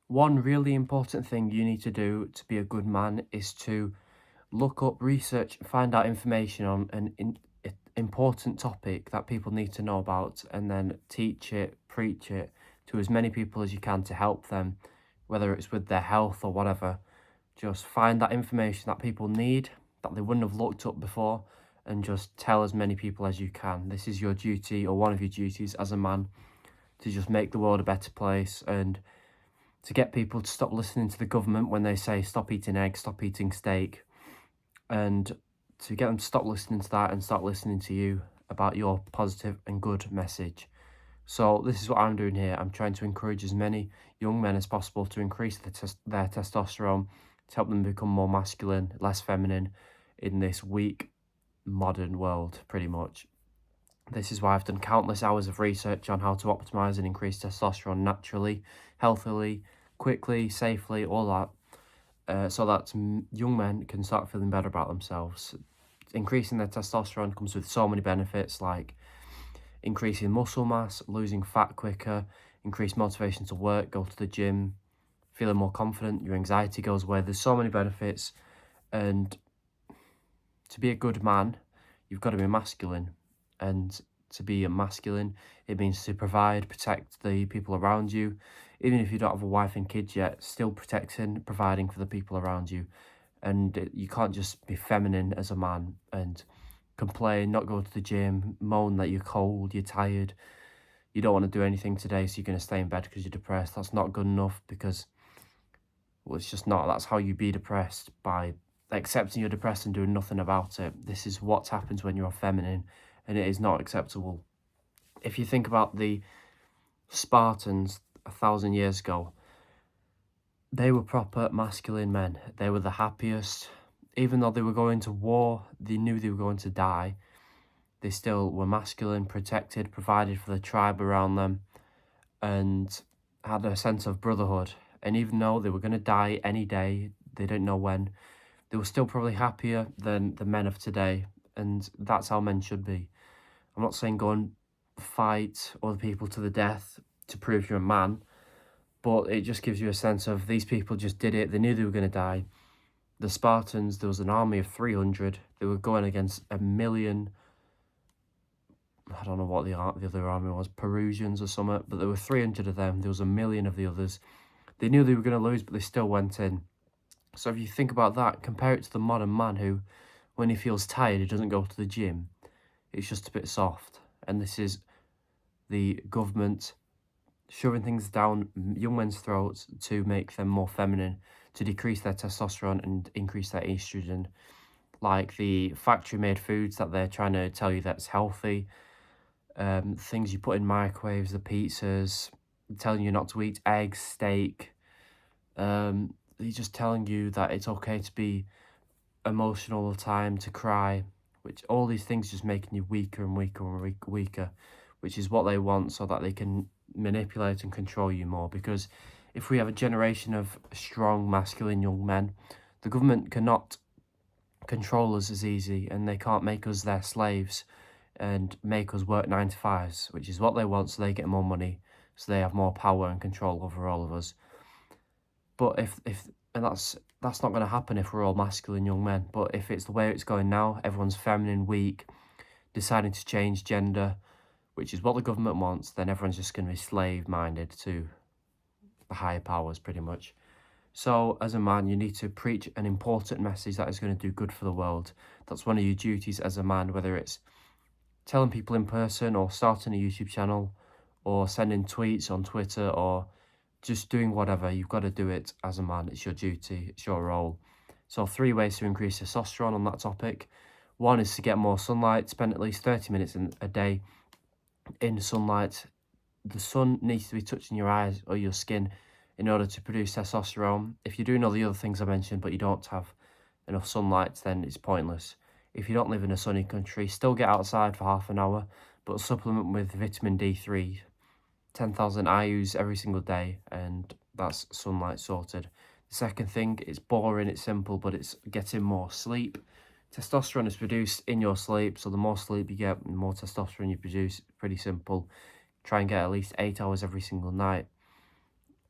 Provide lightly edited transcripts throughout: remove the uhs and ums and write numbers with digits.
One really important thing you need to do to be a good man is to look up, research, find out information on important topic that people need to know about, and then teach it, preach it to as many people as you can to help them, whether it's with their health or whatever. Just find that information that people need that they wouldn't have looked up before, and just tell as many people as you can. This is your duty, or one of your duties as a man, to just make the world a better place and to get people to stop listening to the government when they say stop eating eggs, stop eating steak, and to get them to stop listening to that and start listening to you about your positive and good message. So this is what I'm doing here. I'm trying to encourage as many young men as possible to increase their testosterone, to help them become more masculine, less feminine in this weak modern world, pretty much. This is why I've done countless hours of research on how to optimize and increase testosterone naturally, healthily, quickly, safely, all that, so that young men can start feeling better about themselves. Increasing their testosterone comes with so many benefits, like increasing muscle mass, losing fat quicker, increased motivation to work, go to the gym, feeling more confident, your anxiety goes away. There's so many benefits, and to be a good man, you've got to be masculine. And to be a masculine, it means to provide, protect the people around you. Even if you don't have a wife and kids yet, still protecting, providing for the people around you. And you can't just be feminine as a man and complain, not go to the gym, moan that you're cold, you're tired, you don't want to do anything today, so you're going to stay in bed because you're depressed. That's not good enough, because, well, it's just not. That's how you be depressed, by accepting you're depressed and doing nothing about it. This is what happens when you're feminine, and it is not acceptable. If you think about the Spartans 1,000 years ago, they were proper masculine men. They were the happiest. Even though they were going to war, they knew they were going to die. They still were masculine, protected, provided for the tribe around them, and had a sense of brotherhood. And even though they were going to die any day, they didn't know when, they were still probably happier than the men of today. And that's how men should be. I'm not saying go and fight other people to the death to prove you're a man, but it just gives you a sense of these people just did it. They knew they were going to die. The Spartans, there was an army of 300. They were going against 1,000,000. I don't know what the other army was, Perusians or something, but there were 300 of them. There was 1,000,000 of the others. They knew they were going to lose, but they still went in. So if you think about that, compare it to the modern man who, when he feels tired, he doesn't go to the gym. It's just a bit soft. And this is the government shoving things down young men's throats to make them more feminine, to decrease their testosterone and increase their estrogen. Like the factory-made foods that they're trying to tell you that's healthy, things you put in microwaves, the pizzas, telling you not to eat eggs, steak. They're just telling you that it's okay to be emotional all the time, to cry, which all these things just making you weaker and weaker and weaker, which is what they want, so that they can manipulate and control you more. Because if we have a generation of strong, masculine young men, the government cannot control us as easy, and they can't make us their slaves and make us work 9 to 5s, which is what they want, so they get more money, so they have more power and control over all of us. But if and that's not going to happen if we're all masculine young men. But if it's the way it's going now, everyone's feminine, weak, deciding to change gender, which is what the government wants, then everyone's just going to be slave-minded to the higher powers, pretty much. So, as a man, you need to preach an important message that is going to do good for the world. That's one of your duties as a man, whether it's telling people in person, or starting a YouTube channel, or sending tweets on Twitter, or just doing whatever. You've got to do it as a man. It's your duty, it's your role. So 3 ways to increase testosterone on that topic. One is to get more sunlight. Spend at least 30 minutes a day in sunlight. The sun needs to be touching your eyes or your skin in order to produce testosterone. If you're doing all the other things I mentioned, but you don't have enough sunlight, then it's pointless. If you don't live in a sunny country, still get outside for half an hour, but supplement with vitamin D3, 10,000 IUs every single day, and that's sunlight sorted. The second thing, it's boring, it's simple, but it's getting more sleep. Testosterone is produced in your sleep, so the more sleep you get, the more testosterone you produce. Pretty simple. Try and get at least 8 hours every single night.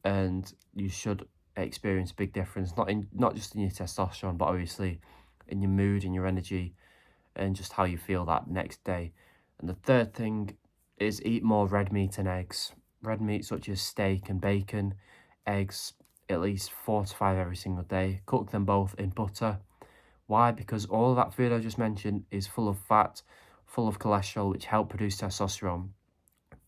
and you should experience a big difference, not just in your testosterone, but obviously in your mood and your energy and just how you feel that next day. And the third thing is eat more red meat and eggs. Red meat such as steak and bacon, eggs at least 4 to 5 every single day. Cook them both in butter. Why? Because all of that food I just mentioned is full of fat, full of cholesterol, which help produce testosterone.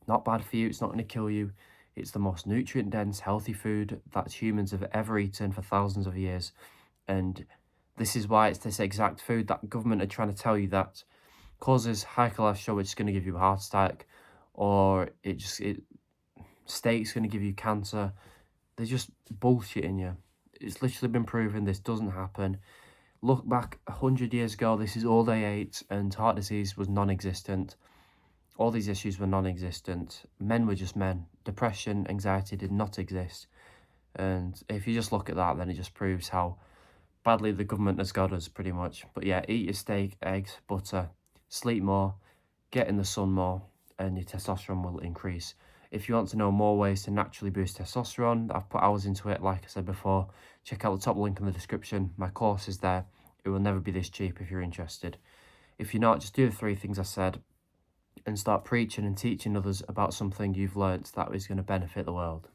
Not bad for you, it's not going to kill you. It's the most nutrient dense, healthy food that humans have ever eaten for thousands of years. And this is why it's this exact food that government are trying to tell you that causes high cholesterol, which is going to give you a heart attack, or steak's going to give you cancer. They're just bullshitting you. It's literally been proven this doesn't happen. Look back 100 years ago, this is all they ate, and heart disease was non-existent. All these issues were non-existent. Men were just men. Depression, anxiety did not exist. And if you just look at that, then it just proves how badly the government has got us, pretty much. But yeah, eat your steak, eggs, butter, sleep more, get in the sun more, and your testosterone will increase. If you want to know more ways to naturally boost testosterone, I've put hours into it, like I said before. Check out the top link in the description. My course is there. It will never be this cheap if you're interested. If you're not, just do the 3 things I said and start preaching and teaching others about something you've learnt that is going to benefit the world.